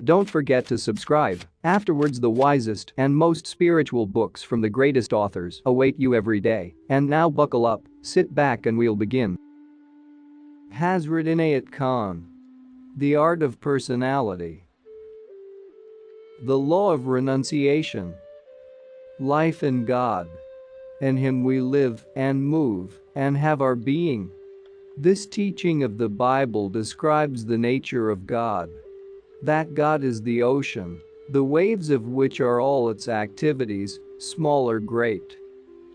Don't forget to subscribe. Afterwards, the wisest and most spiritual books from the greatest authors await you every day. And now buckle up, sit back and we'll begin. Hazrat Inayat Khan. The Art of Personality. The Law of Renunciation. Life in God. In Him we live and move and have our being. This teaching of the Bible describes the nature of God. That God is the ocean, the waves of which are all its activities, small or great.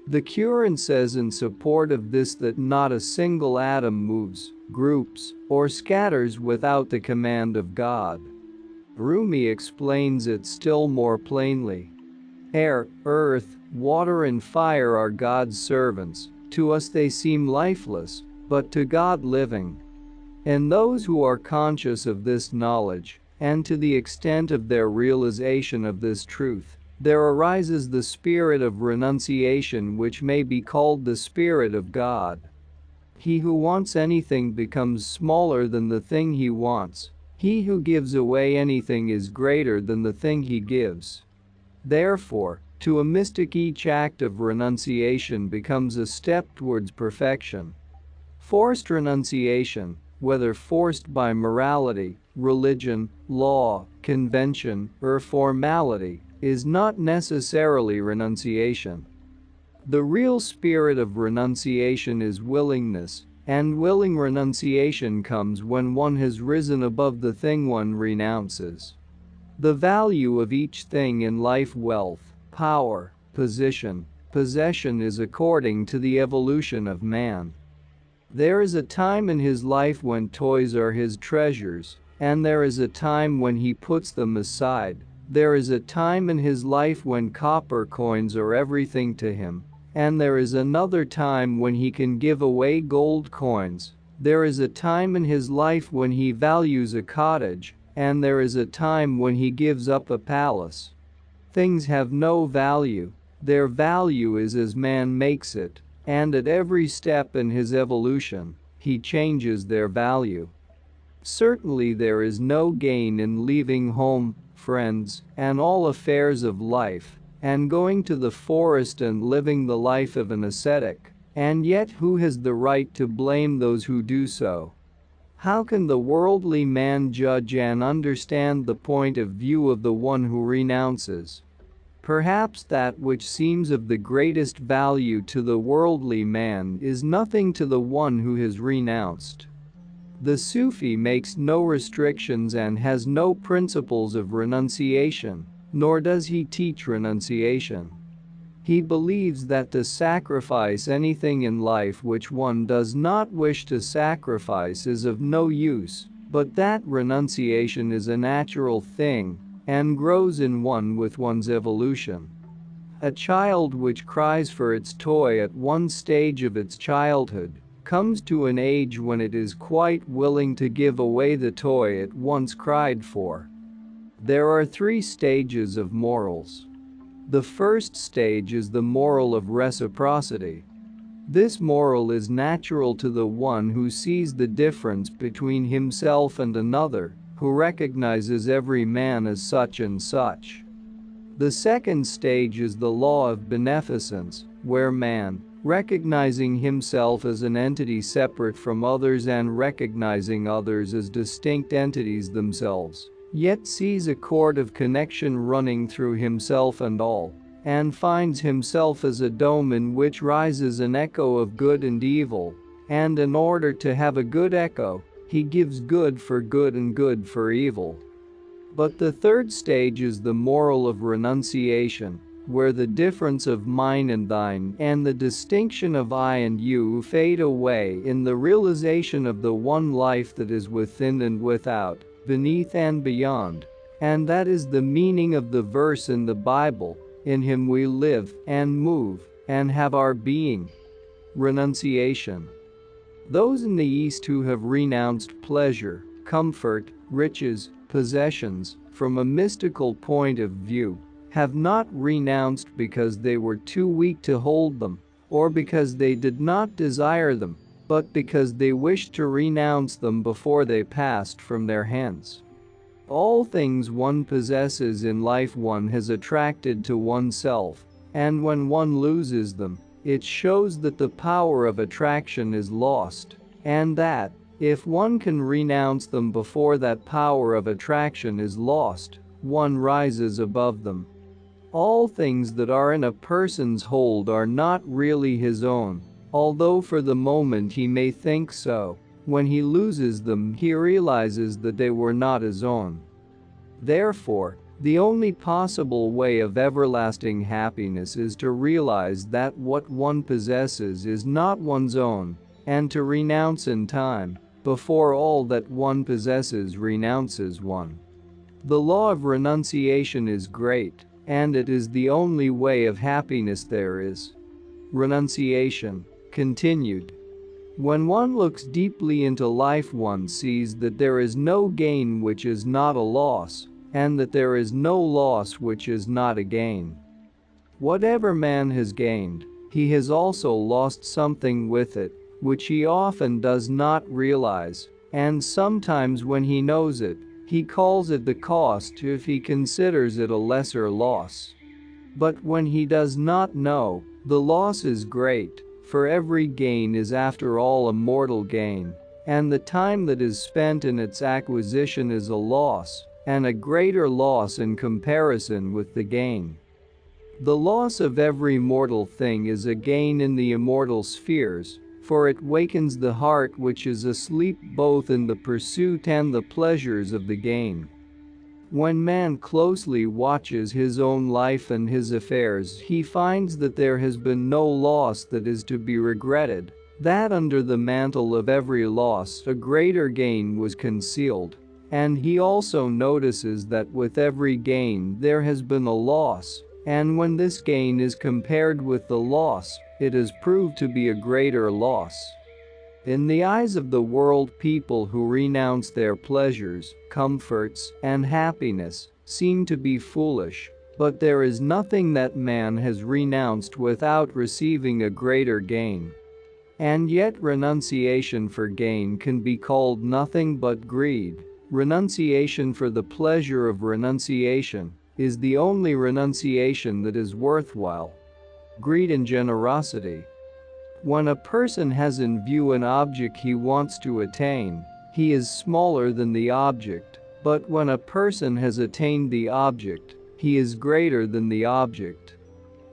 The Quran says in support of this that not a single atom moves, groups, or scatters without the command of God. Rumi explains it still more plainly. Air, earth, water and fire are God's servants. To us they seem lifeless, but to God living. And those who are conscious of this knowledge, and to the extent of their realization of this truth, there arises the spirit of renunciation, which may be called the spirit of God. He who wants anything becomes smaller than the thing he wants. He who gives away anything is greater than the thing he gives. Therefore, to a mystic each act of renunciation becomes a step towards perfection. Forced renunciation, whether forced by morality, religion, law, convention, or formality, is not necessarily renunciation. The real spirit of renunciation is willingness, and willing renunciation comes when one has risen above the thing one renounces. The value of each thing in life, wealth, power, position, possession, is according to the evolution of man. There is a time in his life when toys are his treasures, and there is a time when he puts them aside. There is a time in his life when copper coins are everything to him, and there is another time when he can give away gold coins. There is a time in his life when he values a cottage, and there is a time when he gives up a palace. Things have no value. Their value is as man makes it. And at every step in his evolution, he changes their value. Certainly there is no gain in leaving home, friends, and all affairs of life, and going to the forest and living the life of an ascetic, and yet who has the right to blame those who do so? How can the worldly man judge and understand the point of view of the one who renounces? Perhaps that which seems of the greatest value to the worldly man is nothing to the one who has renounced. The Sufi makes no restrictions and has no principles of renunciation, nor does he teach renunciation. He believes that to sacrifice anything in life which one does not wish to sacrifice is of no use, but that renunciation is a natural thing and grows in one with one's evolution. A child which cries for its toy at one stage of its childhood comes to an age when it is quite willing to give away the toy it once cried for. There are 3 stages of morals. The first stage is the moral of reciprocity. This moral is natural to the one who sees the difference between himself and another, who recognizes every man as such and such. The second stage is the law of beneficence, where man, recognizing himself as an entity separate from others and recognizing others as distinct entities themselves, yet sees a cord of connection running through himself and all, and finds himself as a dome in which rises an echo of good and evil, and in order to have a good echo, he gives good for good and good for evil. But the third stage is the moral of renunciation, where the difference of mine and thine and the distinction of I and you fade away in the realization of the one life that is within and without, beneath and beyond. And that is the meaning of the verse in the Bible, in Him we live and move and have our being. Renunciation. Those in the East who have renounced pleasure, comfort, riches, possessions, from a mystical point of view, have not renounced because they were too weak to hold them, or because they did not desire them, but because they wished to renounce them before they passed from their hands. All things one possesses in life one has attracted to oneself, and when one loses them, it shows that the power of attraction is lost, and that, if one can renounce them before that power of attraction is lost, one rises above them. All things that are in a person's hold are not really his own, although for the moment he may think so. When he loses them, he realizes that they were not his own. Therefore, the only possible way of everlasting happiness is to realize that what one possesses is not one's own, and to renounce in time, before all that one possesses renounces one. The law of renunciation is great, and it is the only way of happiness there is. Renunciation. Continued. When one looks deeply into life, one sees that there is no gain which is not a loss, and that there is no loss which is not a gain. Whatever man has gained, he has also lost something with it, which he often does not realize, and sometimes when he knows it, he calls it the cost if he considers it a lesser loss. But when he does not know, the loss is great, for every gain is after all a mortal gain, and the time that is spent in its acquisition is a loss, and a greater loss in comparison with the gain. The loss of every mortal thing is a gain in the immortal spheres, for it wakens the heart which is asleep both in the pursuit and the pleasures of the gain. When man closely watches his own life and his affairs, he finds that there has been no loss that is to be regretted, that under the mantle of every loss a greater gain was concealed, and he also notices that with every gain there has been a loss, and when this gain is compared with the loss, it is proved to be a greater loss. In the eyes of the world, people who renounce their pleasures, comforts, and happiness seem to be foolish, but there is nothing that man has renounced without receiving a greater gain. And yet renunciation for gain can be called nothing but greed. Renunciation for the pleasure of renunciation is the only renunciation that is worthwhile. Greed and generosity. When a person has in view an object he wants to attain, he is smaller than the object, but when a person has attained the object, he is greater than the object.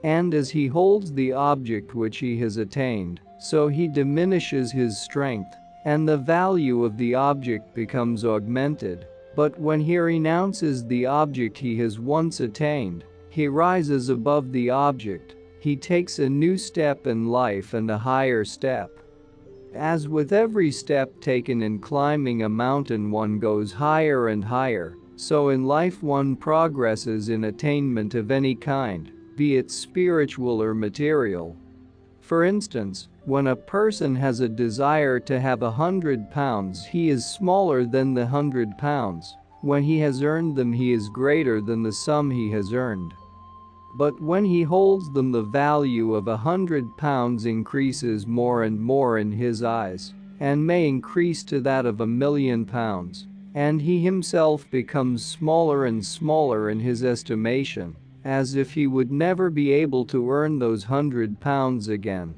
And as he holds the object which he has attained, so he diminishes his strength, and the value of the object becomes augmented. But when he renounces the object he has once attained, he rises above the object. He takes a new step in life and a higher step. As with every step taken in climbing a mountain one goes higher and higher, so in life one progresses in attainment of any kind, be it spiritual or material. For instance, when a person has a desire to have 100 pounds, he is smaller than the 100 pounds. When he has earned them, he is greater than the sum he has earned. But when he holds them, the value of 100 pounds increases more and more in his eyes, and may increase to that of 1,000,000 pounds, and he himself becomes smaller and smaller in his estimation, as if he would never be able to earn those 100 pounds again.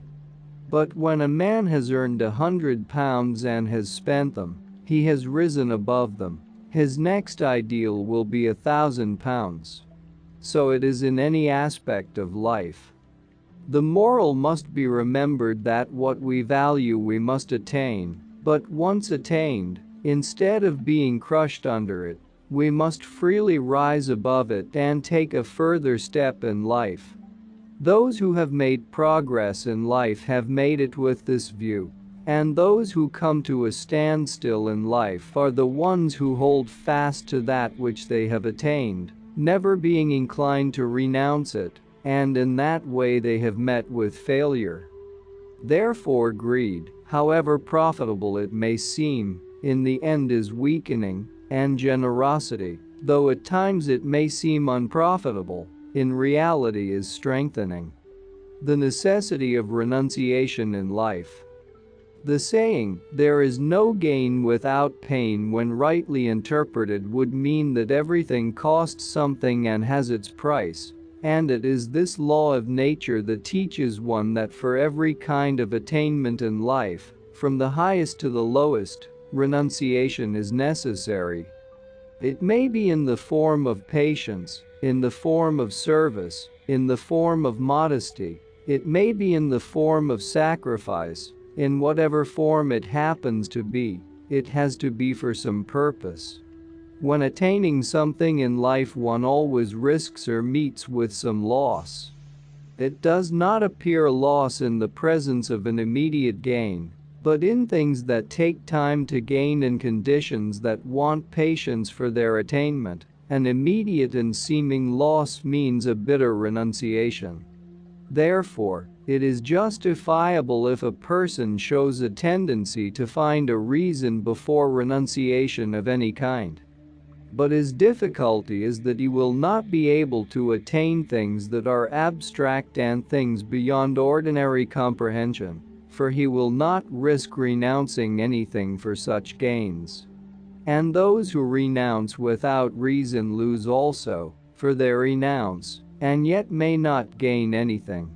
But when a man has earned 100 pounds and has spent them, he has risen above them. His next ideal will be 1,000 pounds. So it is in any aspect of life. The moral must be remembered that what we value we must attain, but once attained, instead of being crushed under it, we must freely rise above it and take a further step in life. Those who have made progress in life have made it with this view, and those who come to a standstill in life are the ones who hold fast to that which they have attained, never being inclined to renounce it, and in that way they have met with failure. Therefore greed, however profitable it may seem, in the end is weakening, and generosity, though at times it may seem unprofitable, in reality is strengthening. The necessity of renunciation in life. The saying, "there is no gain without pain," when rightly interpreted would mean that everything costs something and has its price. And it is this law of nature that teaches one that for every kind of attainment in life, from the highest to the lowest, renunciation is necessary. It may be in the form of patience, in the form of service, in the form of modesty. It may be in the form of sacrifice. In whatever form it happens to be, it has to be for some purpose. When attaining something in life, one always risks or meets with some loss. It does not appear loss in the presence of an immediate gain, but in things that take time to gain and conditions that want patience for their attainment. An immediate and seeming loss means a bitter renunciation. Therefore, it is justifiable if a person shows a tendency to find a reason before renunciation of any kind. But his difficulty is that he will not be able to attain things that are abstract and things beyond ordinary comprehension, for he will not risk renouncing anything for such gains. And those who renounce without reason lose also, for they renounce, and yet may not gain anything.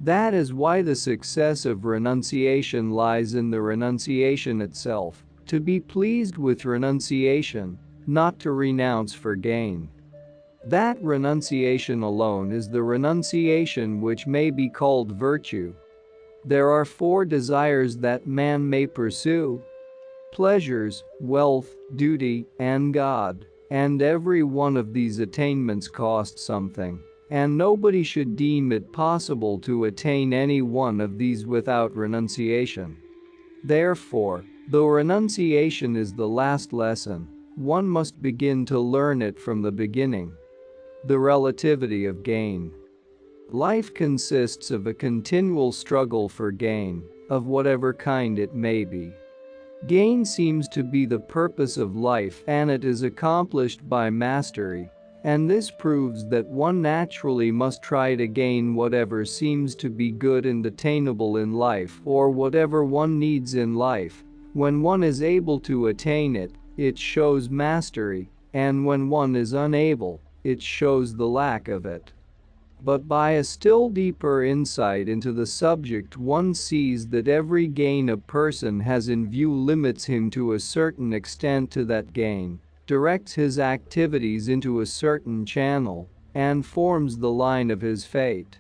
That is why the success of renunciation lies in the renunciation itself, to be pleased with renunciation, not to renounce for gain. That renunciation alone is the renunciation which may be called virtue. There are 4 desires that man may pursue: pleasures, wealth, duty, and God, and every one of these attainments costs something. And nobody should deem it possible to attain any one of these without renunciation. Therefore, though renunciation is the last lesson, one must begin to learn it from the beginning. The relativity of gain. Life consists of a continual struggle for gain, of whatever kind it may be. Gain seems to be the purpose of life, and it is accomplished by mastery. And this proves that one naturally must try to gain whatever seems to be good and attainable in life, or whatever one needs in life. When one is able to attain it, it shows mastery, and when one is unable, it shows the lack of it. But by a still deeper insight into the subject, one sees that every gain a person has in view limits him to a certain extent to that gain, directs his activities into a certain channel, and forms the line of his fate.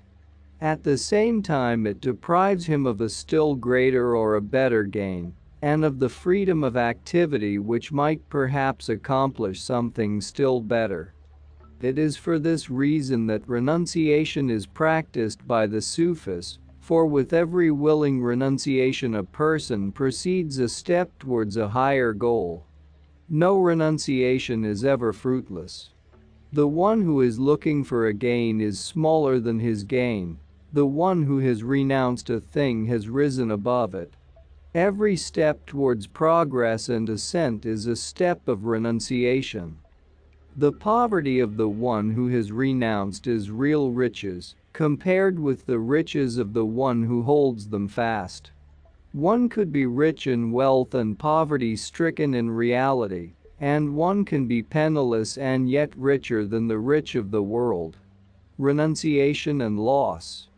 At the same time, it deprives him of a still greater or a better gain, and of the freedom of activity which might perhaps accomplish something still better. It is for this reason that renunciation is practiced by the Sufis, for with every willing renunciation a person proceeds a step towards a higher goal. No renunciation is ever fruitless. The one who is looking for a gain is smaller than his gain. The one who has renounced a thing has risen above it. Every step towards progress and ascent is a step of renunciation. The poverty of the one who has renounced is real riches, compared with the riches of the one who holds them fast. One could be rich in wealth and poverty-stricken in reality, and one can be penniless and yet richer than the rich of the world. Renunciation and loss.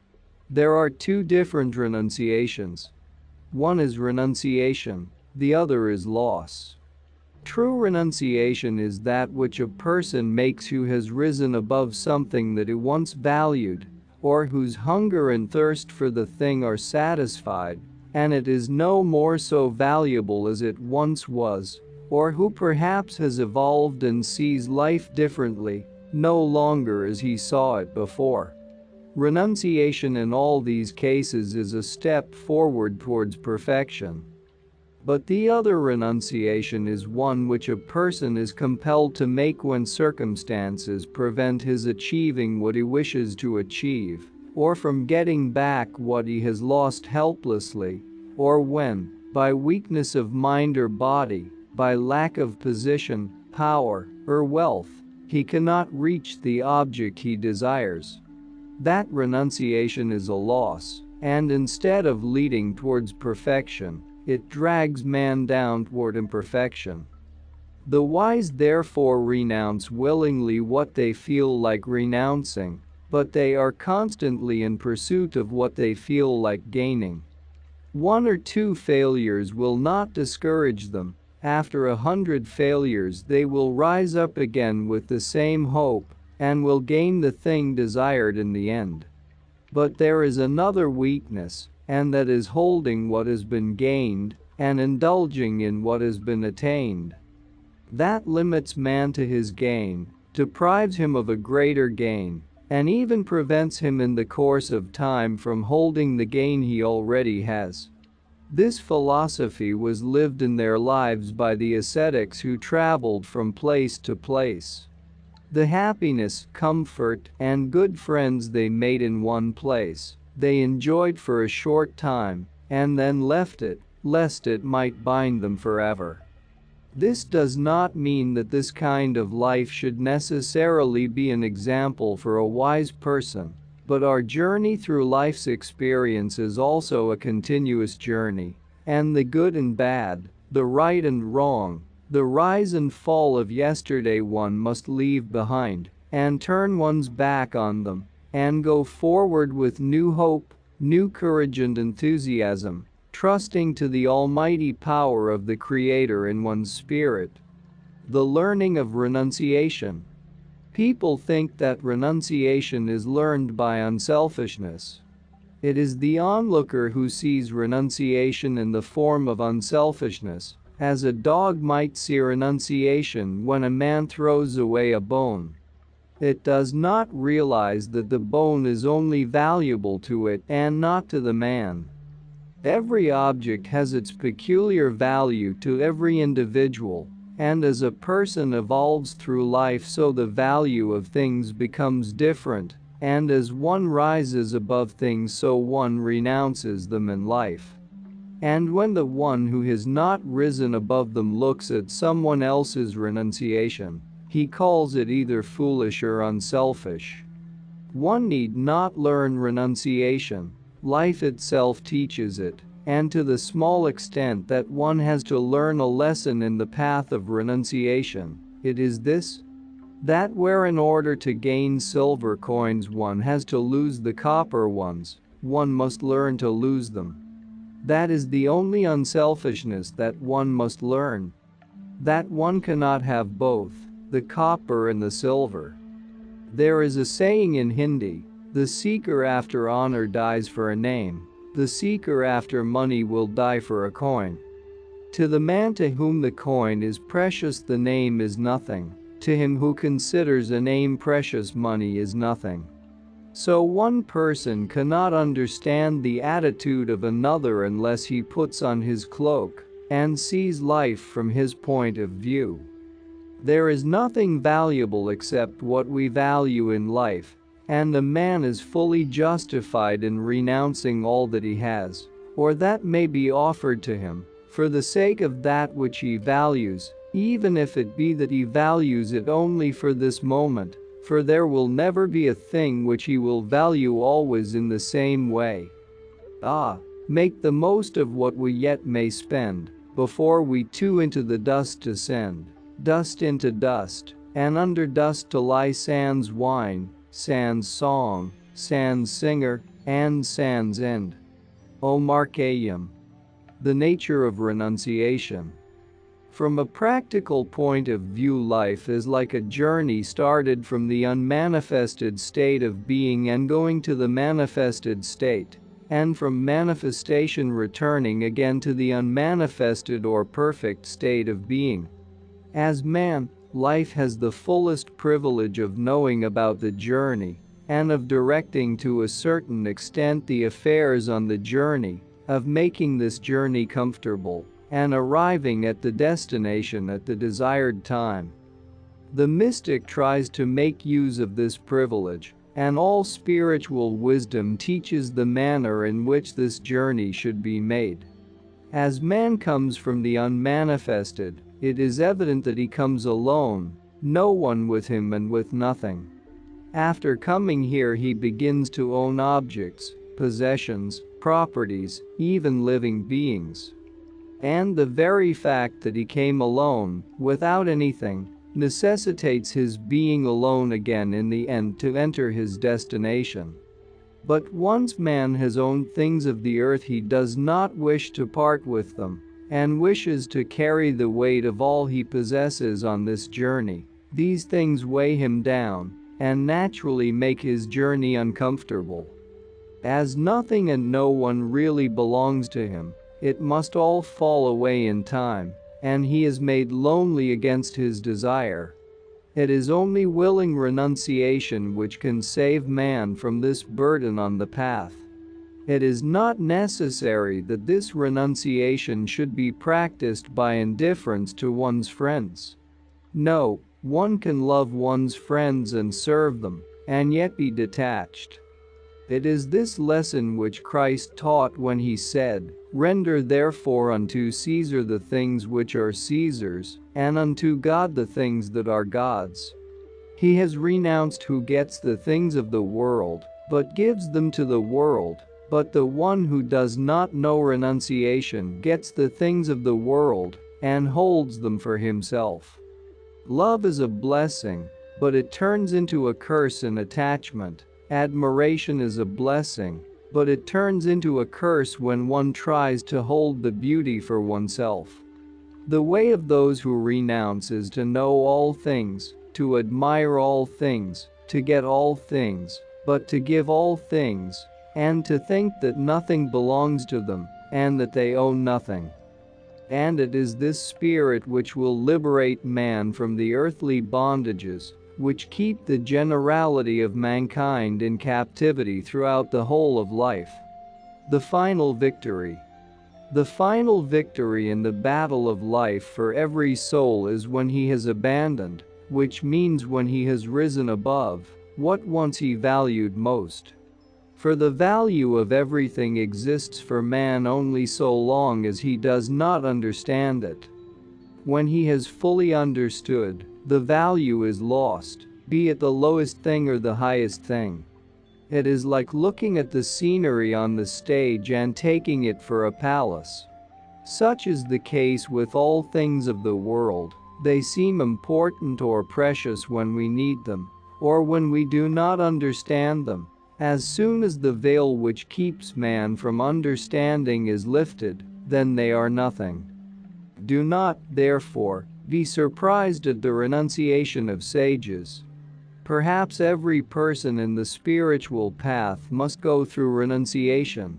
There are 2 different renunciations. One is renunciation, the other is loss. True renunciation is that which a person makes who has risen above something that he once valued, or whose hunger and thirst for the thing are satisfied, and it is no more so valuable as it once was, or who perhaps has evolved and sees life differently, no longer as he saw it before. Renunciation in all these cases is a step forward towards perfection. But the other renunciation is one which a person is compelled to make when circumstances prevent his achieving what he wishes to achieve, or from getting back what he has lost helplessly, or when, by weakness of mind or body, by lack of position, power, or wealth, he cannot reach the object he desires. That renunciation is a loss, and instead of leading towards perfection, It drags man down toward imperfection. The wise therefore renounce willingly what they feel like renouncing, but they are constantly in pursuit of what they feel like gaining. 1 or 2 failures will not discourage them. After 100 failures they will rise up again with the same hope and will gain the thing desired in the end. But there is another weakness, and that is holding what has been gained and indulging in what has been attained. That limits man to his gain, deprives him of a greater gain, and even prevents him in the course of time from holding the gain he already has. This philosophy was lived in their lives by the ascetics who traveled from place to place. The happiness, comfort, and good friends they made in one place, they enjoyed for a short time, and then left it, lest it might bind them forever. This does not mean that this kind of life should necessarily be an example for a wise person, but our journey through life's experience is also a continuous journey, and the good and bad, the right and wrong, the rise and fall of yesterday one must leave behind and turn one's back on them and go forward with new hope, new courage and enthusiasm, trusting to the almighty power of the Creator in one's spirit. The learning of renunciation. People think that renunciation is learned by unselfishness. It is the onlooker who sees renunciation in the form of unselfishness, as a dog might see renunciation when a man throws away a bone. It does not realize that the bone is only valuable to it and not to the man. Every object has its peculiar value to every individual, and as a person evolves through life so the value of things becomes different, and as one rises above things so one renounces them in life. And when the one who has not risen above them looks at someone else's renunciation, he calls it either foolish or unselfish. One need not learn renunciation. Life itself teaches it, and to the small extent that one has to learn a lesson in the path of renunciation, it is this: that where in order to gain silver coins one has to lose the copper ones, one must learn to lose them. That is the only unselfishness that one must learn. That one cannot have both, the copper and the silver. There is a saying in Hindi, "The seeker after honor dies for a name, the seeker after money will die for a coin." To the man to whom the coin is precious the name is nothing, to him who considers a name precious money is nothing. So one person cannot understand the attitude of another unless he puts on his cloak and sees life from his point of view. There is nothing valuable except what we value in life, and a man is fully justified in renouncing all that he has, or that may be offered to him, for the sake of that which he values, even if it be that he values it only for this moment, for there will never be a thing which he will value always in the same way. Make the most of what we yet may spend, before we too into the dust descend, dust into dust, and under dust to lie sans wine, sans song, sans singer, and sans end. Omar Khayyam. The nature of renunciation. From a practical point of view, life is like a journey started from the unmanifested state of being and going to the manifested state, and from manifestation returning again to the unmanifested or perfect state of being. As man, life has the fullest privilege of knowing about the journey, and of directing to a certain extent the affairs on the journey, of making this journey comfortable, and arriving at the destination at the desired time. The mystic tries to make use of this privilege, and all spiritual wisdom teaches the manner in which this journey should be made. As man comes from the unmanifested, it is evident that he comes alone, no one with him and with nothing. After coming here he begins to own objects, possessions, properties, even living beings. And the very fact that he came alone, without anything, necessitates his being alone again in the end to enter his destination. But once man has owned things of the earth, he does not wish to part with them, and wishes to carry the weight of all he possesses on this journey. These things weigh him down and naturally make his journey uncomfortable. As nothing and no one really belongs to him, it must all fall away in time, and he is made lonely against his desire. It is only willing renunciation which can save man from this burden on the path. It is not necessary that this renunciation should be practiced by indifference to one's friends. No, one can love one's friends and serve them, and yet be detached. It is this lesson which Christ taught when he said, "Render therefore unto Caesar the things which are Caesar's, and unto God the things that are God's." He has renounced who gets the things of the world, but gives them to the world. But the one who does not know renunciation gets the things of the world and holds them for himself. Love is a blessing, but it turns into a curse in attachment. Admiration is a blessing, but it turns into a curse when one tries to hold the beauty for oneself. The way of those who renounce is to know all things, to admire all things, to get all things, but to give all things, and to think that nothing belongs to them, and that they own nothing. And it is this spirit which will liberate man from the earthly bondages, which keep the generality of mankind in captivity throughout the whole of life. The final victory. The final victory in the battle of life for every soul is when he has abandoned, which means when he has risen above, what once he valued most. For the value of everything exists for man only so long as he does not understand it. When he has fully understood, the value is lost, be it the lowest thing or the highest thing. It is like looking at the scenery on the stage and taking it for a palace. Such is the case with all things of the world. They seem important or precious when we need them, or when we do not understand them. As soon as the veil which keeps man from understanding is lifted, then they are nothing. Do not, therefore, be surprised at the renunciation of sages. Perhaps every person in the spiritual path must go through renunciation.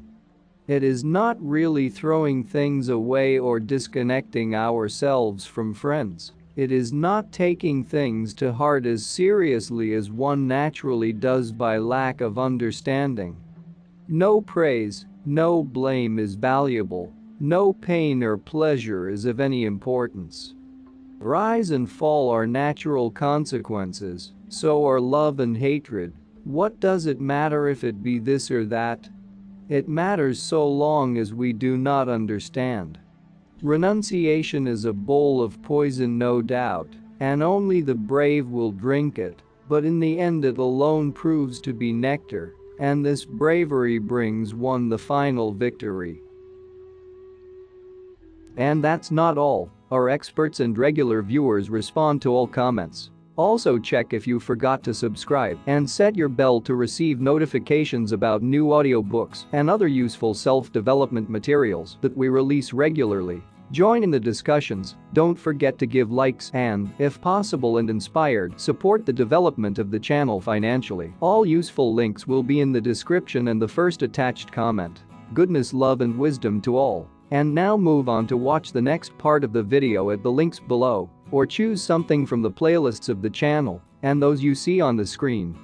It is not really throwing things away or disconnecting ourselves from friends. It is not taking things to heart as seriously as one naturally does by lack of understanding. No praise, no blame is valuable. No pain or pleasure is of any importance. Rise and fall are natural consequences, so are love and hatred. What does it matter if it be this or that? It matters so long as we do not understand. Renunciation is a bowl of poison, no doubt, and only the brave will drink it, but in the end it alone proves to be nectar, and this bravery brings one the final victory. And that's not all. Our experts and regular viewers respond to all comments. Also check if you forgot to subscribe and set your bell to receive notifications about new audiobooks and other useful self-development materials that we release regularly. Join in the discussions, don't forget to give likes and, if possible and inspired, support the development of the channel financially. All useful links will be in the description and the first attached comment. Goodness, love and wisdom to all. And now move on to watch the next part of the video at the links below, or choose something from the playlists of the channel and those you see on the screen.